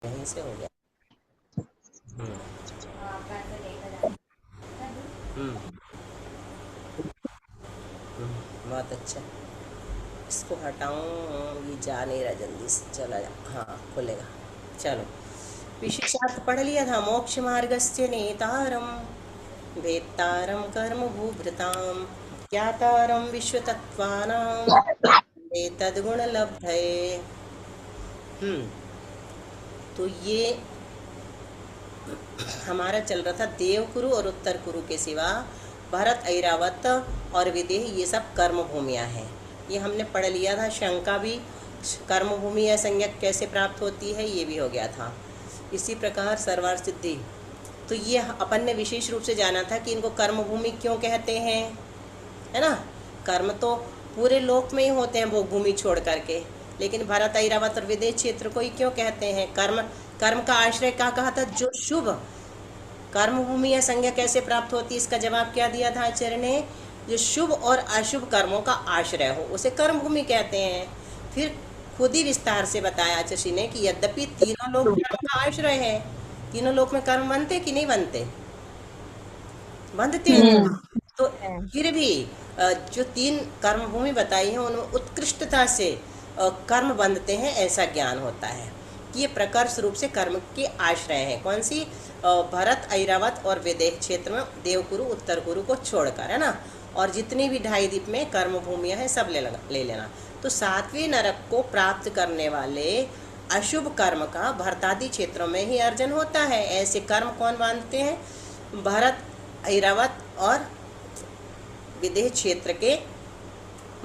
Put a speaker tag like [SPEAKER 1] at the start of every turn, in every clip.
[SPEAKER 1] यहीं से हो गया। हम्म। हम्म। बहुत अच्छा। इसको हटाऊं, ये जा नहीं रहा जल्दी से, चला जा। हाँ, खुलेगा। चलो, विशेषार्थ पढ़ लिया था। मोक्ष मार्गस्य नेतारम वेत्तारम कर्म भूभृताम ज्ञातारम विश्वतत्त्वानाम एतद्गुण लब्धये। हम्म। तो ये हमारा चल रहा था देव कुरु और उत्तर कुरु के सिवा भरत, ऐरावत और विदेह, ये सब कर्म भूमियाँ हैं। ये हमने पढ़ लिया था। शंका भी, कर्म भूमि या संज्ञक कैसे प्राप्त होती है, ये भी हो गया था। इसी प्रकार सर्वार्थ सिद्धि, तो ये अपन ने विशेष रूप से जाना था कि इनको कर्म भूमि क्यों कहते हैं, है ना। कर्म तो पूरे लोक में ही होते हैं भोग भूमि छोड़ करके, लेकिन भरत, ऐरावत और विदेह क्षेत्र को ही क्यों कहते हैं कर्म। कर्म का आश्रय क्या कहा था, जो शुभ कर्म भूमि या संज्ञा कैसे प्राप्त होती है, इसका जवाब क्या दिया था आचार्य ने, जो शुभ और अशुभ कर्मों का आश्रय हो उसे कर्म भूमि कहते हैं। फिर खुद ही विस्तार से बताया आचार्य ने कि यद्यपि तीनों लोग कर्म का आश्रय है, तीनों लोक में कर्म बनते कि नहीं बनते, बनते हैं।
[SPEAKER 2] हम्म।
[SPEAKER 1] तो फिर भी जो तीन कर्म भूमि बताई है उनमें उत्कृष्टता से कर्म बंधते हैं, ऐसा ज्ञान होता है कि ये प्रकर्ष रूप से कर्म के आश्रय हैं। कौन सी, भरत, ऐरावत और विदेह क्षेत्र में देवकुरु, उत्तर कुरु को छोड़कर, है ना। और जितनी भी ढाई द्वीप में कर्म भूमियाँ हैं सब ले लेना। तो सातवें नरक को प्राप्त करने वाले अशुभ कर्म का भरतादि क्षेत्रों में ही अर्जन होता है। ऐसे कर्म कौन बांधते हैं, भरत, ऐरावत और विदेह क्षेत्र के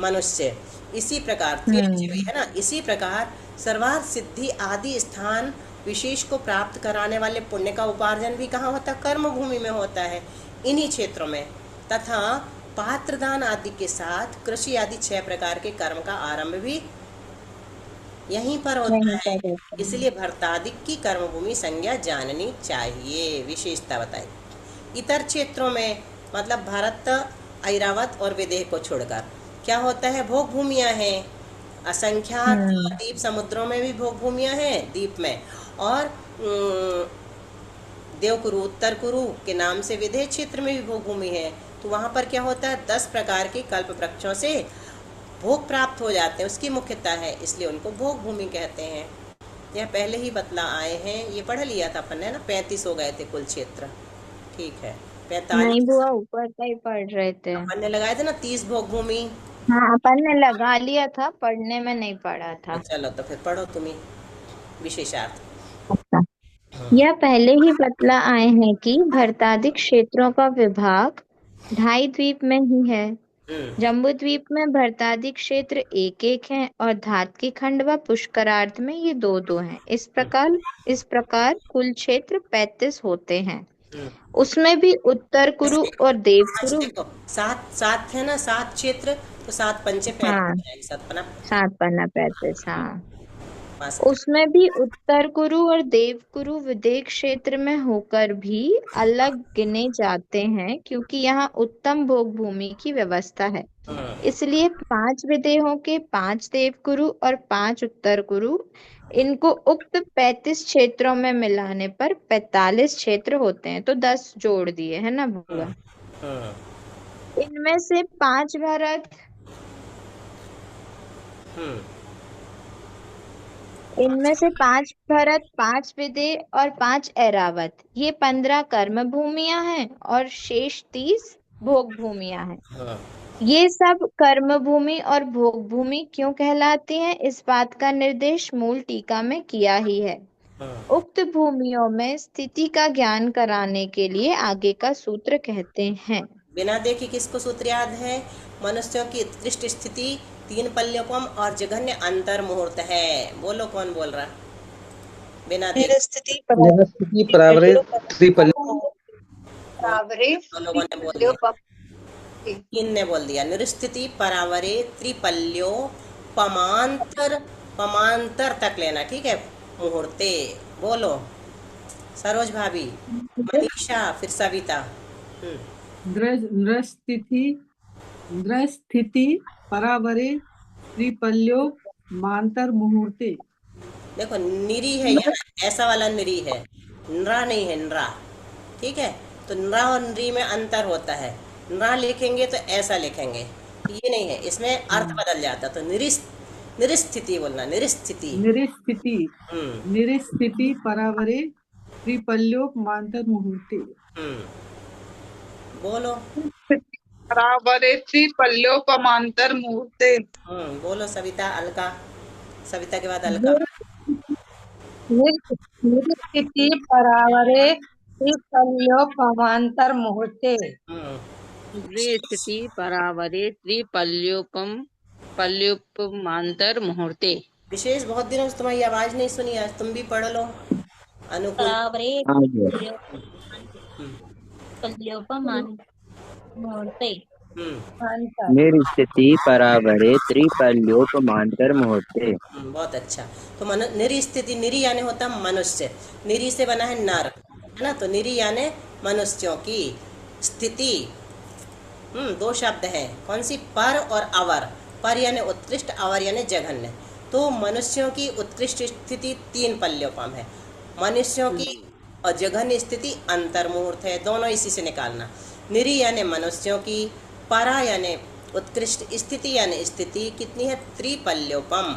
[SPEAKER 1] मनुष्य। इसी प्रकार भी
[SPEAKER 2] हम्म।
[SPEAKER 1] है ना, इसी प्रकार सर्वार्थ सिद्धि आदि स्थान विशेष को प्राप्त कराने वाले पुण्य का उपार्जन भी कहाँ होता है, कर्म भूमि में होता है, इन्हीं क्षेत्रों में। तथा पात्रदान आदि के साथ कृषि आदि 6 प्रकार के कर्म का आरंभ भी यहीं पर होता
[SPEAKER 2] वहीं
[SPEAKER 1] है।
[SPEAKER 2] पर रहते हैं।
[SPEAKER 1] इसलिए भरतादिक की कर्मभूमि संज्ञा जाननी चाहिए, विशेषता बताई। इतर क्षेत्रों में, मतलब भारत, ऐरावत और विदेह को छोड़कर क्या होता है, भोग भूमियाँ हैं असंख्यात।
[SPEAKER 2] हम्म।
[SPEAKER 1] द्वीप समुद्रों में भी भोग भूमियाँ हैं द्वीप में, और देवकुरु, उत्तर कुरु के नाम से विदेह क्षेत्र में भी भोग भूमि है। तो वहाँ पर क्या होता है, 10 प्रकार के कल्प वृक्षों से भोग प्राप्त हो जाते हैं, उसकी मुख्यता है, इसलिए उनको भोग भूमि कहते हैं। यह पहले ही बतला आए हैं, ये पढ़ लिया था अपन ने ना। 35 हो गए थे कुल क्षेत्र, ठीक है।
[SPEAKER 2] नहीं
[SPEAKER 1] 45
[SPEAKER 2] बुआ, ऊपर का ही पढ़ रहे थे।
[SPEAKER 1] अपन ने लगाए थे ना, 30 भोग भूमि।
[SPEAKER 2] हाँ, अपन ने लगा लिया था, पढ़ने में नहीं पढ़ा
[SPEAKER 1] तो
[SPEAKER 2] था।
[SPEAKER 1] चलो, तो फिर पढ़ो तुम्ही विशेषार्थ।
[SPEAKER 2] अच्छा। यह पहले ही बतला आए हैं कि भरतादिक क्षेत्रों का विभाग ढाई द्वीप में ही है।
[SPEAKER 1] हम्म।
[SPEAKER 2] जम्बू द्वीप में भरतादिक क्षेत्र एक एक हैं और धातकी खंड व पुष्करार्थ में ये दो दो हैं। इस प्रकार कुल क्षेत्र 35 होते हैं।
[SPEAKER 1] हम्म।
[SPEAKER 2] उसमें भी उत्तर कुरु
[SPEAKER 1] ऐसे
[SPEAKER 2] और देव
[SPEAKER 1] पांच
[SPEAKER 2] कुरु।
[SPEAKER 1] देखो, सात सात है ना, 7 क्षेत्र, तो 7 पंचे 35
[SPEAKER 2] हाँ,
[SPEAKER 1] हो जाएगी, 7 पना
[SPEAKER 2] 7 पन्ना 35। हाँ,
[SPEAKER 1] पास।
[SPEAKER 2] उसमें भी उत्तर कुरु और देव कुरु विदेह क्षेत्र में होकर भी अलग गिने जाते हैं, क्योंकि यहाँ उत्तम भोग भूमि की व्यवस्था है।
[SPEAKER 1] हम्म।
[SPEAKER 2] इसलिए 5 विदेहों के 5 देव कुरु और 5 उत्तर कुरु, इनको उक्त 35 क्षेत्रों में मिलाने पर 45 क्षेत्र होते हैं। तो 10 जोड़ दिए है ना
[SPEAKER 1] हम्म।
[SPEAKER 2] बुआ।
[SPEAKER 1] हम्म।
[SPEAKER 2] इनमें से 5 भरत,
[SPEAKER 1] हम्म।
[SPEAKER 2] इनमें से 5 भरत, 5 विदेह और 5 ऐरावत, ये 15 कर्म भूमियां हैं और शेष 30 भोग भूमियां हैं।
[SPEAKER 1] हम्म।
[SPEAKER 2] ये सब कर्म भूमि और भोग भूमि क्यों कहलाती हैं, इस बात का निर्देश मूल टीका में किया ही है।
[SPEAKER 1] हम्म।
[SPEAKER 2] उक्त भूमियों में स्थिति का ज्ञान कराने के लिए आगे का सूत्र कहते हैं।
[SPEAKER 1] बिना देखे किसको सूत्र याद है, मनुष्यों की उत्कृष्ट स्थिति, तीन पल्योपम और जघन्य अंतर मुहूर्त है। बोलो कौन बोल रहा, बिना देखे।
[SPEAKER 2] निरस्थिति
[SPEAKER 3] निरस्थिति परावरे त्रिपल्ली।
[SPEAKER 1] बहुत दो लोगों ने बोल दिया, तीन ने बोल दिया। निरस्थिति परावरे त्रिपल्यो पमांतर, पमांतर तक लेना, ठीक है। मुहूर्ते, बोलो सरोज भाभी, मनीषा, फिर सविता।
[SPEAKER 3] नृस्थिति नृस्थिति परावरे त्रिपल्यो मांतर मुहूर्ते।
[SPEAKER 1] देखो निरी है यहाँ, ऐसा वाला निरी है, नरा नहीं है, नरा। ठीक है, तो नरा और नरी में अंतर होता है। नरा लिखेंगे तो ऐसा लिखेंगे, ये नहीं है, इसमें अर्थ
[SPEAKER 4] हाँ,
[SPEAKER 1] बदल जाता। तो निरिस्थिति बोलना, निरिस्थिति।
[SPEAKER 4] निरिस्थिति।
[SPEAKER 1] हम्म।
[SPEAKER 4] निरिस्थिति परावरे त्रिपल्योपमांतर मुहूर्ते।
[SPEAKER 1] हम्म। बोलो।
[SPEAKER 5] बराबरे त्रिपल्योपमांतर मुहूर्ते।
[SPEAKER 1] बोलो सविता, अलका। सविता के बाद अलका।
[SPEAKER 6] निरस्थिति परावरे त्रिपल्योपमांतर मुहूर्ते।
[SPEAKER 1] हम्म।
[SPEAKER 7] स्थिति परावरे पल्युपमांतर मुहूर्ते।
[SPEAKER 1] विशेष बहुत दिनों से तुम्हारी आवाज नहीं सुनी, आज तुम भी पढ़ लो। अनुकूल।
[SPEAKER 8] परावरे
[SPEAKER 1] हम्म।
[SPEAKER 8] मुहूर्ते।
[SPEAKER 1] हम्म।
[SPEAKER 9] निरस्थिति परावरे त्रिपल्योपमांतर मुहूर्ते।
[SPEAKER 1] बहुत अच्छा। तो निरी निरी यानी होता मनुष्य, निरी से बना है नर, है ना। तो निरी यानी मनुष्यों की स्थिति। दो शब्द हैं, कौन सी, पर और अवर। पर यानी उत्कृष्ट, अवर यानी जघन्य। तो मनुष्यों की उत्कृष्ट स्थिति 3 पल्योपम है, मनुष्यों की और जघन्य स्थिति अंतर्मुहूर्त है। दोनों इसी से निकालना। निरी यानी मनुष्यों की, परा यानी उत्कृष्ट, स्थिति यानी स्थिति कितनी है, त्रिपल्योपम।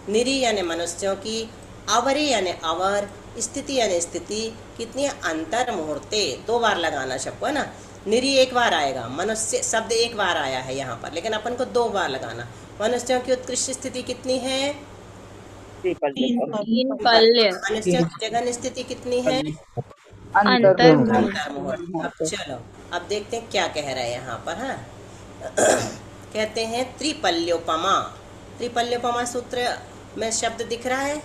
[SPEAKER 1] निरी यानी मनुष्यों की, अवरे यानी अवर, स्थिति यानी स्थिति कितनी है, अंतर मुहूर्ते। 2 बार लगाना सबको, है ना। निरी एक बार आएगा, मनुष्य शब्द एक बार आया है यहाँ पर, लेकिन अपन को 2 बार लगाना। मनुष्यों की उत्कृष्ट स्थिति कितनी है,
[SPEAKER 2] 3 पल्य।
[SPEAKER 1] मनुष्यों की जघन्य स्थिति कितनी है,
[SPEAKER 2] अंतर
[SPEAKER 1] मुहूर्त। अब चलो, अब देखते हैं क्या कह रहे हैं यहाँ पर। हाँ कहते हैं त्रिपल्योपमा। त्रिपल्योपमा सूत्र में शब्द दिख रहा है,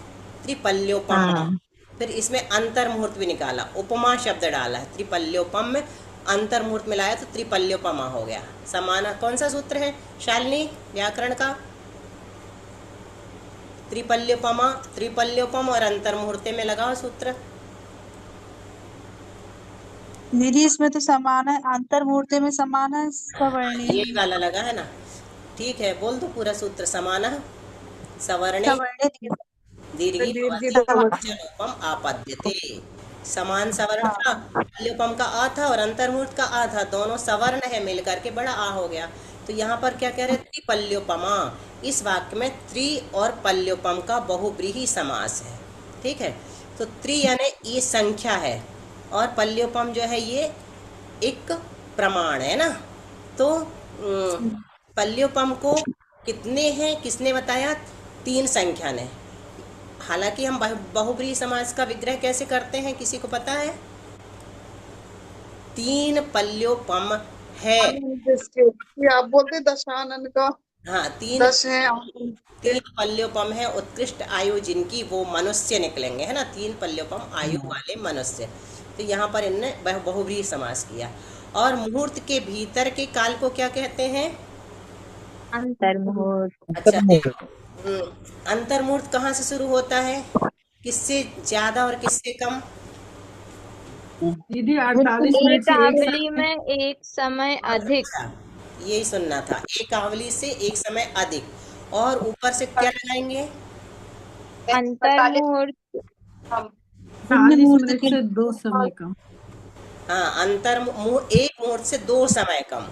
[SPEAKER 1] त्रिपल्योपमा। फिर इसमें अंतर मुहूर्त भी निकाला, उपमा शब्द डाला है। त्रिपल्योपम में अंतर मुहूर्त मिलाया तो त्रिपल्योपमा हो गया। समान कौन सा सूत्र है शालिनी, व्याकरण का? त्रिपल्योपमा, त्रिपल्योपम और अंतर मुहूर्ते में लगाओ सूत्र।
[SPEAKER 5] निरी इसमें तो समान है, अंतर मुहूर्ते में समान है, सवर्णी।
[SPEAKER 1] यही वाला लगा है ना, ठीक है। बोल दो पूरा सूत्र। समान सवर्णे
[SPEAKER 5] सवर्णे
[SPEAKER 1] दीर्घी भवति आपद्यते। समान सवर्ण था, पल्योपम का आ था और अंतर्मुहूर्त का आ था, दोनों सवर्ण है, मिल करके बड़ा आ हो गया। तो यहाँ पर क्या कह रहे, त्रिपल्योपमा। इस वाक्य में त्रि और पल्योपम का बहुब्रीहि समास है। ठीक है, तो त्रि यानी ये संख्या है और पल्योपम जो है ये एक प्रमाण है ना। तो पल्योपम को कितने हैं, किसने बताया, 3 संख्या ने। हालांकि हम बहुब्रीहि समास का विग्रह कैसे करते हैं, किसी को पता है? 3 पल्योपम है।
[SPEAKER 5] आप बोलते दशानन का।
[SPEAKER 1] हाँ, 3
[SPEAKER 5] 10 है।
[SPEAKER 1] 3 पल्योपम है, उत्कृष्ट आयु जिनकी, वो मनुष्य निकलेंगे, है ना। 3 पल्योपम आयु वाले मनुष्य। तो यहाँ पर इनने बहुब्रीहि समास किया। और मुहूर्त के भीतर के काल को क्या कहते हैं,
[SPEAKER 2] अंतर मुहूर्त।
[SPEAKER 1] अच्छा, अंतर मुहूर्त कहाँ से शुरू होता है, किससे ज्यादा और किससे कम?
[SPEAKER 4] दीदी 48 में
[SPEAKER 2] एक
[SPEAKER 4] से
[SPEAKER 2] आवली में एक समय अधिक।
[SPEAKER 1] अच्छा, यही सुनना था, एक आवली से एक समय अधिक। और ऊपर से क्या लगाएंगे,
[SPEAKER 2] अंतर मुहूर्त।
[SPEAKER 4] 40 मिनट से 2 समय कम।
[SPEAKER 1] हाँ, एक मुहूर्त से 2 समय कम।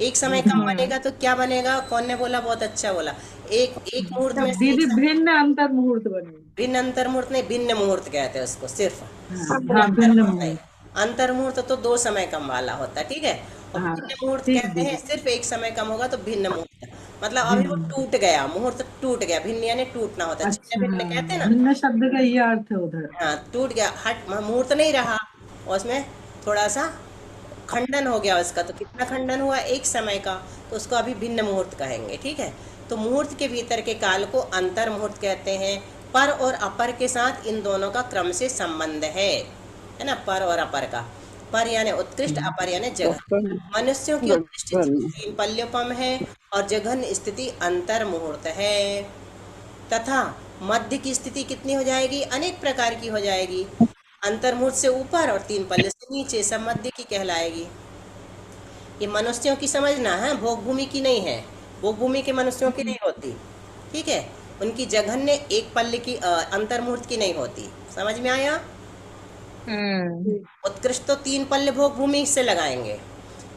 [SPEAKER 1] एक समय कम बनेगा तो क्या बनेगा, कौन ने बोला, बहुत अच्छा बोला। एक मुहूर्त में से
[SPEAKER 4] दीदी भिन्न अंतर मुहूर्त बने।
[SPEAKER 1] भिन्न अंतर मुहूर्त नहीं, भिन्न मुहूर्त कहते हैं उसको सिर्फ।
[SPEAKER 4] भिन्न मुहूर्त।
[SPEAKER 1] अंतर मुहूर्त तो 2 समय कम वाला होता है, ठीक है। और भिन्न मुहूर्त कहते हैं सिर्फ एक समय कम होगा तो भिन्न मुहूर्त। मतलब अभी वो टूट गया, मुहूर्त टूट गया, भिन्न यानी टूटना होता है। भिन्न कहते हैं ना,
[SPEAKER 4] भिन्न शब्द का ये अर्थ है उधर।
[SPEAKER 1] हाँ, टूट गया, हट मुहूर्त नहीं रहा, और उसमें थोड़ा सा खंडन हो गया उसका। तो कितना खंडन हुआ, एक समय का, तो उसको अभी भिन्न मुहूर्त कहेंगे। ठीक है, तो मुहूर्त के भीतर के काल को अंतर मुहूर्त कहते हैं। पर और अपर के साथ इन दोनों का क्रम से संबंध है ना। पर और अपर का, पर यानी उत्कृष्ट, अपर यानी जघन्य। मनुष्यों की उत्कृष्ट स्थिति 3 पल्योपम है और जघन्य स्थिति अंतर मुहूर्त है। तथा मध्य की स्थिति कितनी हो जाएगी, अनेक प्रकार की हो जाएगी। अंतर मुहूर्त से ऊपर और 3 पल्ले से नीचे, सब मध्य की कहलाएगी। ये मनुष्यों की समझना है, भोग भूमि की नहीं है। भोग भूमि के मनुष्यों की नहीं होती। ठीक है, उनकी जघन्य एक पल्ले की अंतर्मूर्त की नहीं होती। समझ में आया? उत्कृष्ट तो 3 पल्ले भोग भूमि से लगाएंगे,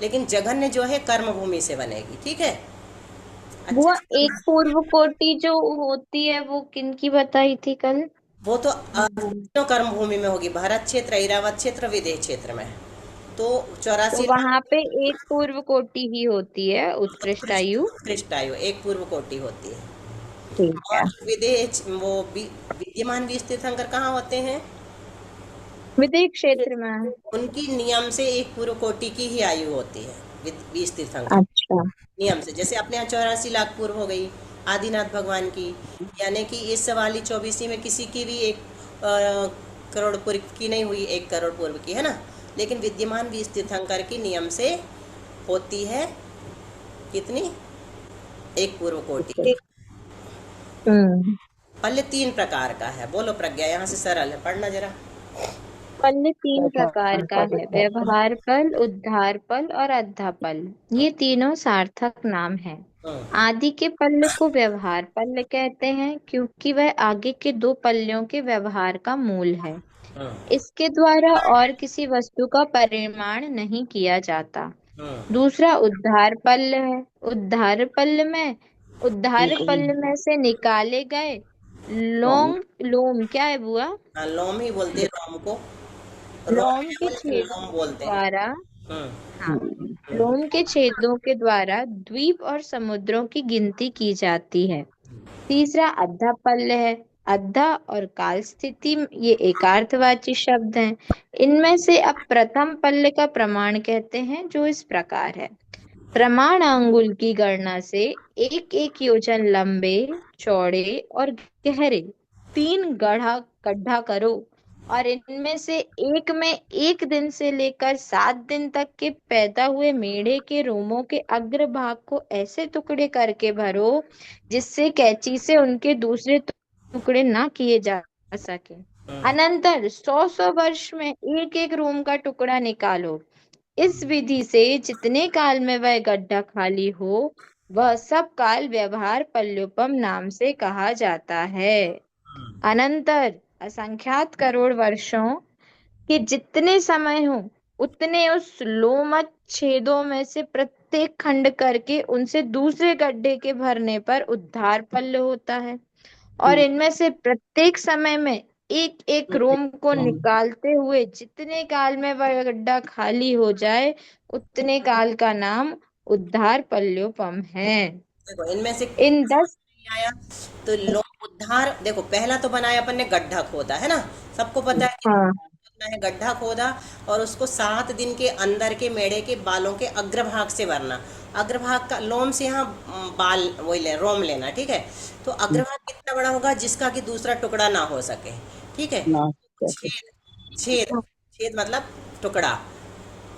[SPEAKER 1] लेकिन जघन्य जो है कर्म भूमि से बनेगी। ठीक है?
[SPEAKER 2] वो
[SPEAKER 1] अच्छा,
[SPEAKER 2] एक पूर्व कोटि जो होती है वो किनकी बताई थी कल?
[SPEAKER 1] वो तो तीनों कर्म भूमि में होगी, भारत क्षेत्र, ऐरावत क्षेत्र, विदेह क्षेत्र में। तो
[SPEAKER 2] तो
[SPEAKER 1] 84
[SPEAKER 2] वहां पे एक पूर्व कोटि ही होती है, उत्कृष्ट आयु।
[SPEAKER 1] उत्कृष्ट आयु एक पूर्व कोटि होती है।
[SPEAKER 2] ठीक है।
[SPEAKER 1] और विदेह वो विद्यमान 20 तीर्थंकर कहाँ होते हैं?
[SPEAKER 2] विदेह क्षेत्र में।
[SPEAKER 1] उनकी नियम से एक पूर्व कोटि की ही आयु होती है 20 तीर्थंकर
[SPEAKER 2] अच्छा।
[SPEAKER 1] नियम से। जैसे अपने यहाँ 84 लाख पूर्व हो गई आदिनाथ भगवान की, यानी कि इस वाली 24 में किसी की भी एक करोड़ पूर्व की नहीं हुई, 1 करोड़ पूर्व की, है ना। लेकिन विद्यमान 20 तीर्थंकर की नियम से होती है कितनी? एक पूर्व कोटि की। पल्ले 3 प्रकार का है। बोलो प्रज्ञा, यहाँ से सरल है, पढ़ना जरा।
[SPEAKER 2] पल्ल 3 प्रकार का है, व्यवहार पल, उद्धार पल और अद्धा पल। ये तीनों सार्थक नाम है।
[SPEAKER 1] हम्म,
[SPEAKER 2] आदि के पल्ल को व्यवहार पल्ल कहते हैं क्योंकि वह आगे के 2 पल्लों के व्यवहार का मूल है।
[SPEAKER 1] हम्म,
[SPEAKER 2] इसके द्वारा और किसी वस्तु का परिमाण नहीं किया जाता।
[SPEAKER 1] हम्म।
[SPEAKER 2] दूसरा उद्धार पल्ल है। उद्धार पल्ल में से निकाले गए लोम क्या है बुआ?
[SPEAKER 1] हाँ, लोम ही बोलते हैं लोम को। रोम
[SPEAKER 2] लोम
[SPEAKER 1] नहीं
[SPEAKER 2] के
[SPEAKER 1] बोलते,
[SPEAKER 2] छेदों
[SPEAKER 1] लोम
[SPEAKER 2] के
[SPEAKER 1] बोलते हैं।
[SPEAKER 2] द्वारा।
[SPEAKER 1] हम्म,
[SPEAKER 2] हाँ। लोम के छेदों के द्वारा द्वीप और समुद्रों की गिनती की जाती है। तीसरा अद्धा पल्ल है। अद्धा और काल स्थिति ये एकार्थवाची शब्द हैं। इनमें से अब प्रथम पल्ल का प्रमाण कहते हैं, जो इस प्रकार है। प्रमाण अंगुल की गणना से 1 योजन लंबे, चौड़े और गहरे 3 गड्ढा करो और इनमें से एक में 1 दिन से लेकर 7 दिन तक के पैदा हुए मेढ़े के रोमों के अग्रभाग को ऐसे टुकड़े करके भरो जिससे कैंची से उनके दूसरे टुकड़े ना किए जा सके। अनंतर 100 वर्ष में 1 रोम का टुकड़ा निकालो। इस विधि से जितने काल में वह गड्ढा खाली हो, वह सब काल व्यवहार पल्योपम नाम से कहा जाता है। अनंतर असंख्यात करोड़ वर्षों के जितने समय हो, उतने उस लोमच छेदों में से प्रत्येक खंड करके उनसे दूसरे गड्ढे के भरने पर उद्धार पल्ल होता है। और इनमें से प्रत्येक समय में 1 रोम को निकालते हुए जितने काल में वह गड्ढा खाली हो जाए, उतने काल का नाम उद्धार पल्योपम है।
[SPEAKER 1] देखो इनमें से
[SPEAKER 2] इन 10।
[SPEAKER 1] नहीं आया तो लोम उद्धार। देखो पहला तो बनाया अपन ने, गड्ढा खोदा, है ना। सबको पता है कि
[SPEAKER 2] हाँ।
[SPEAKER 1] खोदना है, गड्ढा खोदा और उसको 7 दिन के अंदर के मेढ़े के बालों के अग्रभाग से भरना। अग्रभाग का लोम से यहाँ बाल वही ले, रोम लेना। ठीक है? तो अग्रभाग कितना बड़ा होगा जिसका कि दूसरा टुकड़ा ना हो सके। ठीक है? छेद छेद छेद मतलब टुकड़ा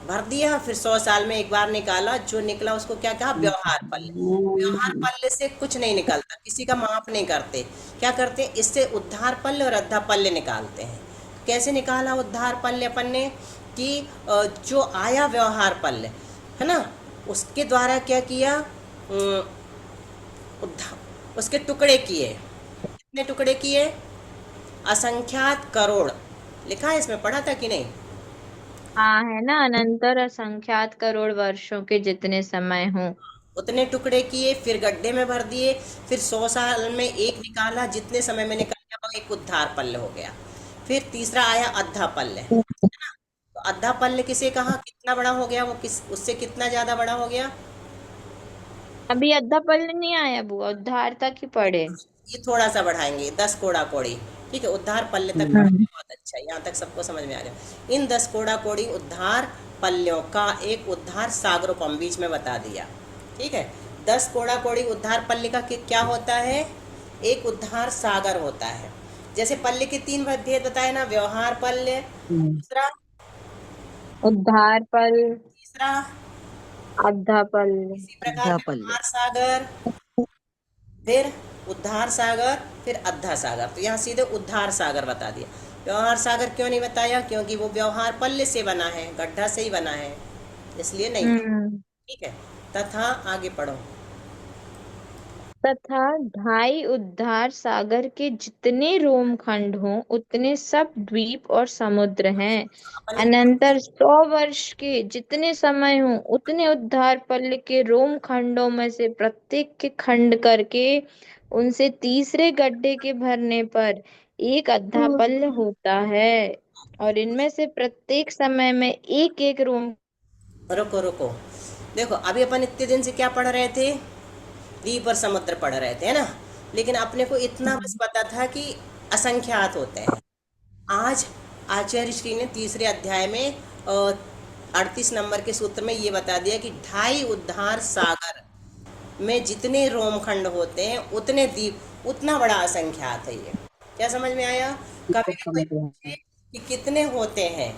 [SPEAKER 1] भर दिया, फिर 100 साल में एक बार निकाला, जो निकला उसको क्या कहा? व्यवहार पल्ले। व्यवहार पल्ले से कुछ नहीं निकलता, किसी का माप नहीं करते। क्या करते हैं? इससे उद्धार पल्ले और अद्धा पल्ले निकालते हैं। कैसे निकाला उद्धार पल्ले अपन ने? कि जो आया व्यवहार पल्ले, है ना, उसके द्वारा क्या किया? उसके टुकड़े किए। कितने टुकड़े किए? असंख्यात करोड़। लिखा है इसमें, पढ़ा था कि नहीं?
[SPEAKER 2] हाँ है ना, अनंतर असंख्यात करोड़ वर्षों के जितने समय हों।
[SPEAKER 1] उतने टुकड़े किए, फिर गड्ढे में भर दिए, फिर 100 साल में एक निकाला, जितने समय में निकल गया वो एक उद्धार पल्ले हो गया। फिर तीसरा आया अद्धा पल्ले, है ना। तो अद्धा पल्ले किसे कहा? कितना बड़ा हो गया वो, किस उससे कितना ज्यादा बड़ा हो गया?
[SPEAKER 2] अभी अद्धा पल्ल नहीं आया बुआ, उद्धार तक ही पढ़े।
[SPEAKER 1] ये थोड़ा सा बढ़ाएंगे, 10 कोड़ा कोड़ी। ठीक है? उद्धार पल्ले तक बढ़ाएंगे, बहुत अच्छा, यहाँ तक सबको समझ में आ गया। इन 10 कोड़ा कोड़ी उद्धार पल्यों का एक उद्धार सागरोपम बीच में बता दिया। ठीक है? 10 कोड़ा कोड़ी उद्धार पल्ले का क्या होता है? एक उद्धार सागर होता है। जैसे पल्ले के 3 भेद बताए ना, व्यवहार पल्ले, दूसरा,
[SPEAKER 2] उद्धार पल,
[SPEAKER 1] तीसरा,
[SPEAKER 2] अद्धा पल।
[SPEAKER 1] इसी प्रकार व्यवहार सागर, फिर उद्धार सागर, फिर अद्धा सागर। तो यहाँ सीधे उद्धार सागर बता दिया। व्यवहार सागर क्यों नहीं बताया? क्योंकि वो व्यवहार पल्ले से बना है, गड्ढा से ही बना है, इसलिए नहीं। ठीक है? तथा आगे पढ़ो।
[SPEAKER 2] तथा ढाई उद्धार सागर के जितने रोमखंड हों उतने सब द्वीप और समुद्र हैं।
[SPEAKER 1] अपन
[SPEAKER 2] अनंतर 100 वर्ष के जितने समय हों उतने उद्धार पल्ल के रोमखंडों में से प्रत्येक के खंड करके उनसे तीसरे गड्ढे के भरने पर एक अद्धा पल्ल होता है और इनमें से प्रत्येक समय में एक एक रोम।
[SPEAKER 1] रुको रुको, देखो अभी अपन इतने दिन से क्या पढ़ रहे थे, द्वीप और समुद्र पढ़ रहे थे, है ना। लेकिन अपने को इतना बस पता था कि असंख्यात होते हैं। आज आचार्य श्री ने तीसरे अध्याय में 38 नंबर के सूत्र में ये बता दिया कि ढाई उद्धार सागर में जितने रोमखंड होते हैं उतने द्वीप, उतना बड़ा असंख्यात है ये। क्या समझ में आया? कभी भी कोई पूछे कि कितने होते हैं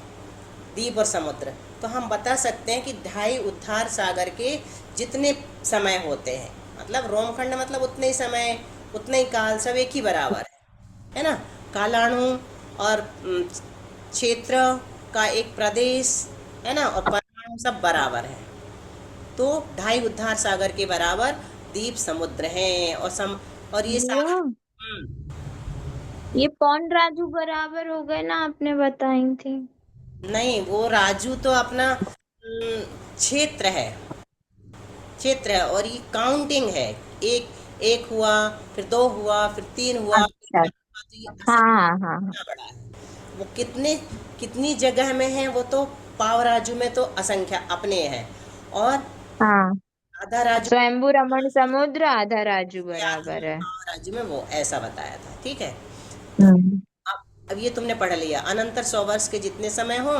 [SPEAKER 1] द्वीप और समुद्र, तो हम बता सकते हैं कि ढाई उद्धार सागर के जितने समय होते हैं, मतलब रोमखंड मतलब उतने ही समय, उतने ही काल, सब एक ही बराबर है ना। कालाणु और क्षेत्र का एक प्रदेश, है ना, और परमाणु सब बराबर है। तो ढाई उद्धार सागर के बराबर द्वीप समुद्र हैं और ये सागर।
[SPEAKER 2] ये पौन राजू बराबर हो गए ना, आपने बताई थी।
[SPEAKER 1] नहीं, वो राजू तो अपना क्षेत्र है, क्षेत्र है, और ये काउंटिंग है। एक एक हुआ, फिर दो हुआ, फिर तीन हुआ, फिर
[SPEAKER 2] अच्छा।
[SPEAKER 1] चार हुआ, तो ये
[SPEAKER 2] हाँ
[SPEAKER 1] असंख्य
[SPEAKER 2] हाँ हाँ हाँ।
[SPEAKER 1] बड़ा है। वो कितनी जगह में है, वो तो पाव राजू में तो असंख्या अपने हैं, और
[SPEAKER 2] हाँ,
[SPEAKER 1] आधा राजू
[SPEAKER 2] स्वयंभू रमण समुद्र आधा राजू
[SPEAKER 1] में, आधा
[SPEAKER 2] बराबर है।
[SPEAKER 1] पाव राजू में, वो ऐसा बताया था। ठीक है।
[SPEAKER 2] हम्म।
[SPEAKER 1] अब ये तुमने पढ़ लिया। अनंतर 100 वर्ष के जितने समय हो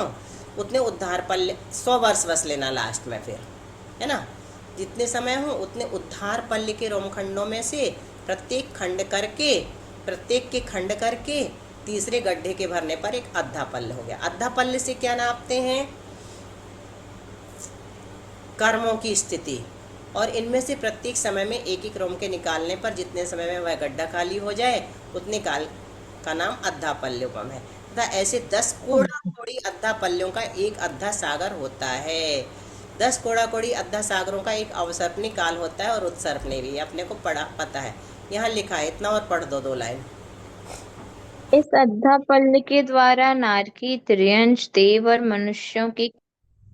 [SPEAKER 1] उतने उद्धार पल्ले, 100 वर्ष बस लेना लास्ट में फिर, है ना। जितने समय हो उतने उद्धार पल्ले के रोमखंडों में से प्रत्येक के खंड करके तीसरे गड्ढे के भरने पर एक अद्धा पल्ल हो गया। अद्धा पल्ले से क्या नापते हैं? कर्मों की स्थिति, और इनमें से प्रत्येक समय में एक एक रोम के निकालने पर जितने समय में वह गड्ढा खाली हो जाए उतने काल का नाम अद्धा पल्योपम है। तथा ऐसे 10 कोड़ा कोड़ी अद्धा पल्यों का एक अद्धा सागर होता है। 10 कोड़ा कोड़ी अद्धा सागरों का एक अवसर्पणी काल होता है और उत्सर्पणी भी, अपने को पता है। यहाँ लिखा है इतना, और पढ़ दो 2 लाइन।
[SPEAKER 2] इस अद्धा पल्ल के द्वारा नारकी, त्रियंश, देव और मनुष्यों की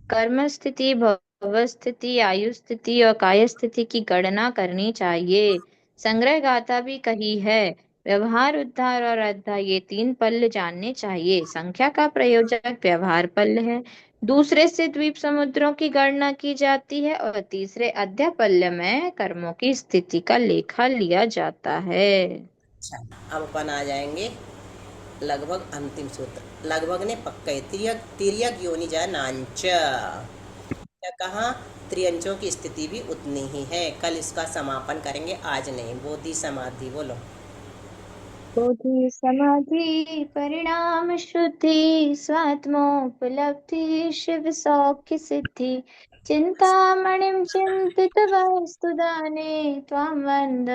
[SPEAKER 2] कर्म स्थिति, भव स्थिति, आयु स्थिति और काय स्थिति की गणना करनी चाहिए। संग्रह गाथा भी कही है। व्यवहार, उद्धार और अद्धा ये 3 पल्ल जानने चाहिए। संख्या का प्रयोजक व्यवहार पल्ल है, दूसरे से द्वीप समुद्रों की गणना की जाती है और तीसरे अद्धा पल्ल में कर्मों की स्थिति का लेखा लिया जाता है।
[SPEAKER 1] अच्छा, अब अपन आ जाएंगे लगभग अंतिम सूत्र। लगभग ने पक्का है, तिर्यक योनि जा नांच। क्या कहा? त्रियंचों की स्थिति भी उतनी ही है। कल इसका समापन करेंगे, आज नहीं। बोधि समाधि बोलो।
[SPEAKER 2] बोधि समाधि परिणाम शुद्धि, स्वात्मोपलब्धि शिव सौख्य सिद्धि, चिंतामणिं चिंतित वस्तुदाने त्वां वन्द।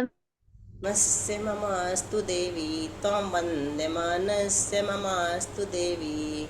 [SPEAKER 1] नस्य ममास्तु देवी त्वां वन्दे मानस्य ममास्तु देवी।